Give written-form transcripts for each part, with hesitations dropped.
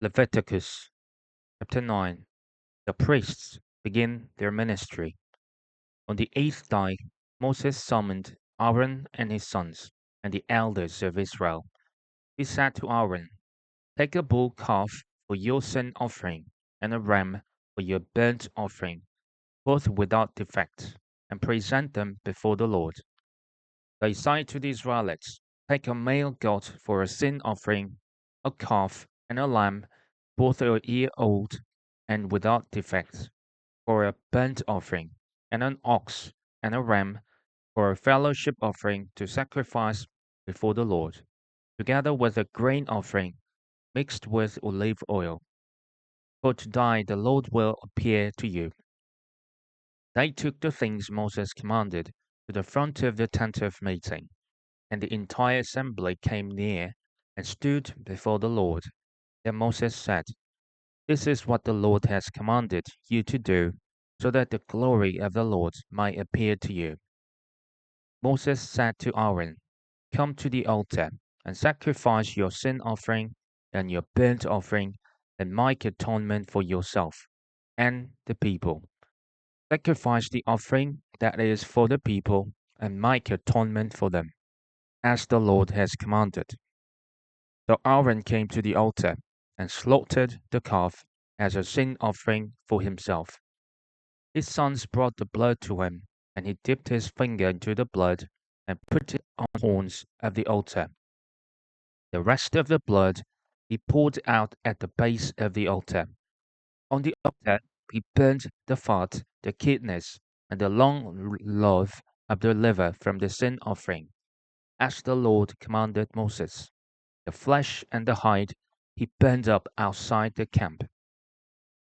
Leviticus chapter 9. The priests begin their ministry. On the eighth day, Moses summoned Aaron and his sons, and the elders of Israel. He said to Aaron, "Take a bull calf for your sin offering, and a ram for your burnt offering, both without defect, and present them before the Lord." They say to the Israelites, "Take a male goat for a sin offering, a calf and a lamb, both a year old and without defect, for a burnt offering, and an ox and a ram for a fellowship offering to sacrifice before the Lord, together with a grain offering mixed with olive oil. For today the Lord will appear to you." They took the things Moses commanded to the front of the tent of meeting, and the entire assembly came near and stood before the Lord. Then Moses said, "This is what the Lord has commanded you to do, so that the glory of the Lord may appear to you." Moses said to Aaron, "Come to the altar and sacrifice your sin offering and your burnt offering and make atonement for yourself and the people. Sacrifice the offering that is for the people and make atonement for them, as the Lord has commanded." So Aaron came to the altar and slaughtered the calf as a sin offering for himself. His sons brought the blood to him, and he dipped his finger into the blood and put it on the horns of the altar. The rest of the blood he poured out at the base of the altar. On the altar he burned the fat, the kidneys, and the long lobe of the liver from the sin offering, as the Lord commanded Moses. The flesh and the hide he burned up outside the camp.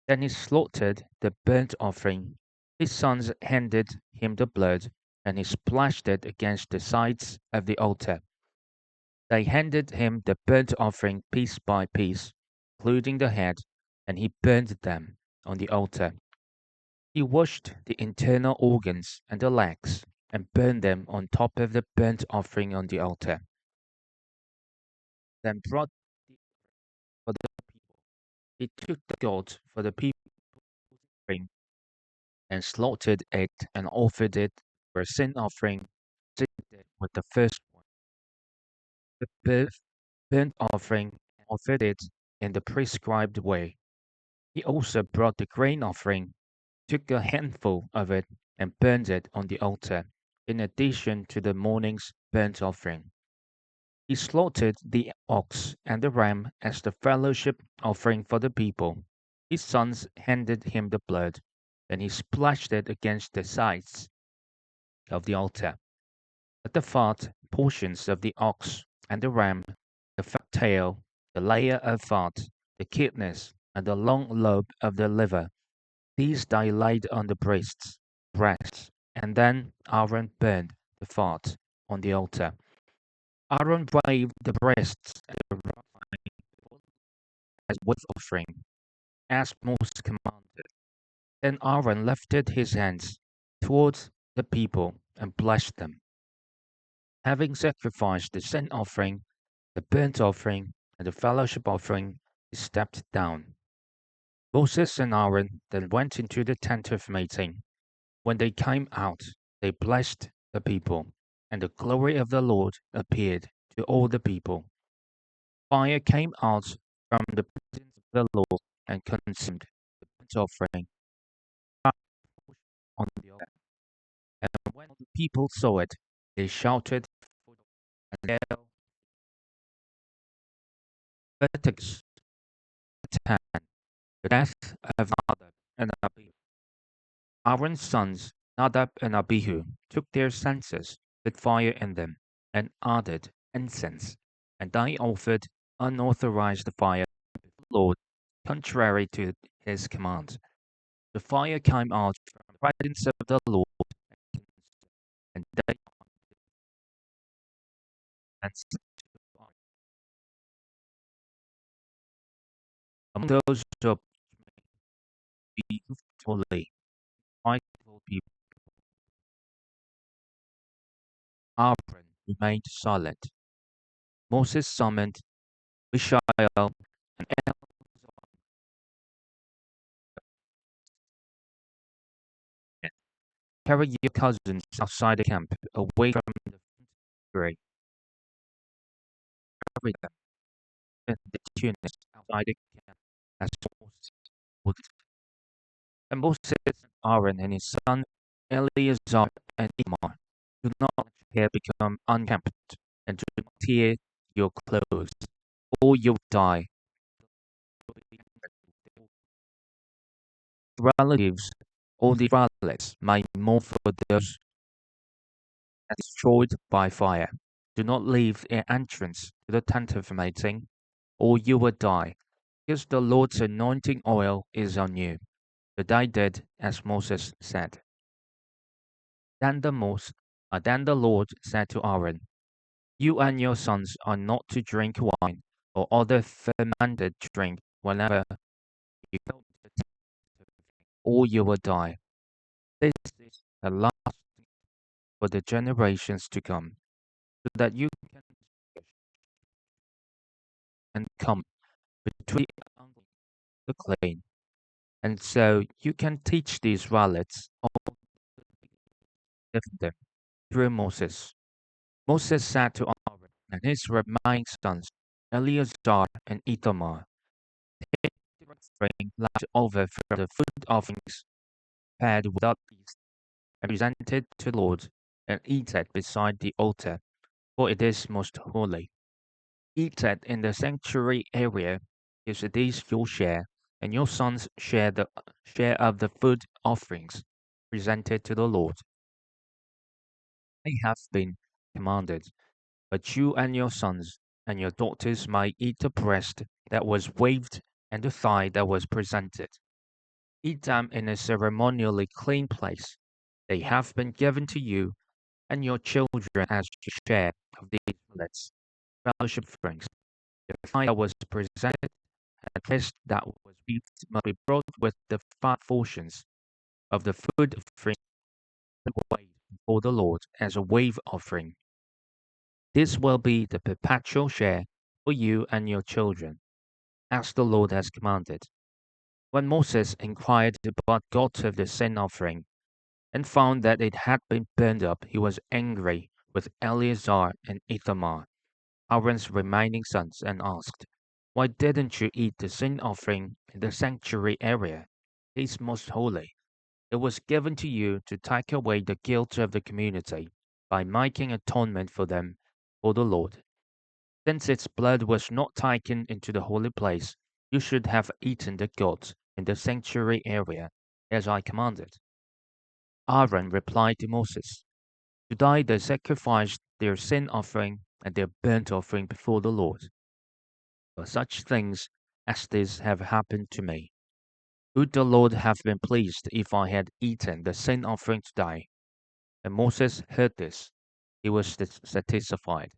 Then he slaughtered the burnt offering. His sons handed him the blood, and he splashed it against the sides of the altar. They handed him the burnt offering piece by piece, including the head, and he burned them on the altar. He washed the internal organs and the legs, and burned them on top of the burnt offering on the altar. Then brought the for the people. He took the goat for the people and slaughtered it and offered it for a sin offering, as he did with the first one. The burnt offering and offered it in the prescribed way. He also brought the grain offering, took a handful of it, and burned it on the altar, in addition to the morning's burnt offering. He slaughtered the ox and the ram as the fellowship offering for the people. His sons handed him the blood, and he splashed it against the sides of the altar. But the fat portions of the ox and the ram, the fat tail, the layer of fat, the kidneys, and the long lobe of the liver, these they laid on the breasts, and then Aaron burned the fat on the altar. Aaron waved the breasts and the as with offering, as Moses commanded. Then Aaron lifted his hands towards the people and blessed them. Having sacrificed the sin offering, the burnt offering, and the fellowship offering, he stepped down. Moses and Aaron then went into the tent of meeting. When they came out, they blessed the people, and the glory of the Lord appeared to all the people. Fire came out from the presence of the Lord and consumed the burnt offering on the altar. And when the people saw it, they shouted and yelled, "Leviticus 10, the death of Nadab and Abihu." Aaron's sons, Nadab and Abihu, took their censers, put fire in them, and added incense, and they offered unauthorized fire to the Lord, contrary to his command. The fire came out from the presence of the Lord, and they and said to God, "Among those who be fully mindful people," Aaron remained silent. Moses summoned Mishael and elders Carry your cousins outside the camp, away from the fray. Carry them in the tunics outside the camp, as Moses ordered. And Moses, Aaron, and his son Eleazar and Itamar, do not let your hair become unkempt, and do not tear your clothes, or you will die. Relatives, all the Israelites might mourn for those destroyed by fire. Do not leave an entrance to the tent of meeting, or you will die, because the Lord's anointing oil is on you. But they did as Moses said. Then the Lord said to Aaron, "You and your sons are not to drink wine or other fermented drink whenever you go to the tent, or you will die. This is the last for the generations to come, so that you can and come between the clean, and so you can teach the Israelites all of them through Moses." Moses said to Aaron and his remaining sons, Eleazar and Ithamar, "Take the offering left over from the food offerings prepared without yeast, and present it to the Lord, and eat it beside the altar, for it is most holy. Eat it in the sanctuary area, because it is your share, and your sons share the share of the food offerings presented to the Lord. They have been commanded, but you and your sons and your daughters may eat the breast that was waved and the thigh that was presented. Eat them in a ceremonially clean place. They have been given to you and your children as your share of the Israelites' fellowship offerings. The thigh that was presented and the breast that was waved must be brought with the fat portions of the food offering weighed before the Lord as a wave offering. This will be the perpetual share for you and your children, as the Lord has commanded. When Moses inquired about God of the sin offering, and found that it had been burned up, he was angry with Eleazar and Ithamar, Aaron's remaining sons, and asked, "Why didn't you eat the sin offering in the sanctuary area? It is most holy. It was given to you to take away the guilt of the community by making atonement for them for the Lord. Since its blood was not taken into the holy place, you should have eaten the goat in the sanctuary area, as I commanded." Aaron replied to Moses, "Today they sacrificed their sin offering and their burnt offering before the Lord. But such things as this have happened to me. Would the Lord have been pleased if I had eaten the sin offering today?" And Moses heard this. He was satisfied.